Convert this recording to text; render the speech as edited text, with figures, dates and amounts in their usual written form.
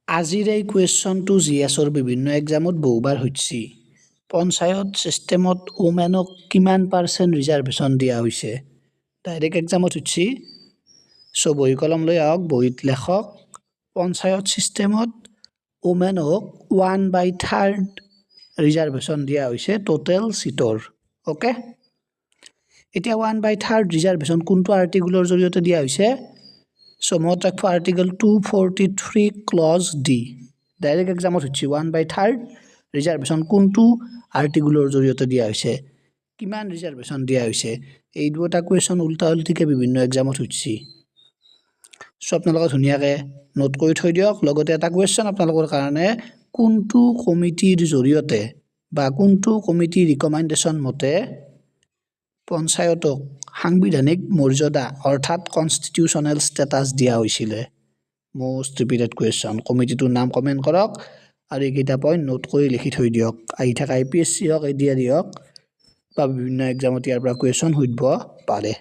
আজিৰ এই কুৱেশ্যনটো জিএছৰ বিভিন্ন এক্সামত বহুবাৰ হৈছে। পঞ্চায়ত ছিষ্টেমত ওমেনক কিমান % ৰিজাৰ্ভেশ্যন দিয়া হৈছে? ডাইৰেক্ট এক্সামত হৈছে। চ' বহী কলম লৈ আহক, বহীত লেখক পঞ্চায়ত ছিষ্টেমত ওমেনক 1/3 ৰিজাৰ্ভেশ্যন দিয়া হৈছে টোটেল চিটৰ। অ'কে, এতিয়া 1/3 ৰিজাৰ্ভেশ্যন কোনটো আৰ্টিকুলৰ জৰিয়তে দিয়া হৈছে? চ' মনত ৰাখব আৰ্টিকল 243 ক্লজ ডি। ডাইৰেক্ট এক্সামত হৈছে 1/3 ৰিজাৰ্ভেশ্যন কোনটো আৰ্টিকুলৰ জৰিয়তে দিয়া হৈছে, কিমান ৰিজাৰ্ভেশ্যন দিয়া হৈছে। এই দুটা কুৱেশ্যন উল্টা উল্টিকে বিভিন্ন এক্সামত হৈছে। চ' আপোনালোকে ধুনীয়াকৈ নোট কৰি থৈ দিয়ক। লগতে এটা কুৱেশ্যন আপোনালোকৰ কাৰণে, কোনটো কমিটিৰ জৰিয়তে বা কোনটো কমিটিৰ ৰিকমেণ্ডেশ্যন মতে পঞ্চায়তক সাংবিধানিক মৰ্যাদা অৰ্থাৎ কনষ্টিটিউচনেল ষ্টেটাছ দিয়া হৈছিলে? Most repeated question. কমিটিটোৰ নাম কমেণ্ট কৰক আৰু এইকেইটা পইণ্ট নোট কৰি লিখি থৈ দিয়ক। আহি থকা APSC হওক, ADR হওক বা বিভিন্ন এক্সামত ইয়াৰ পৰা কুৱেশ্যন সুধিব পাৰে।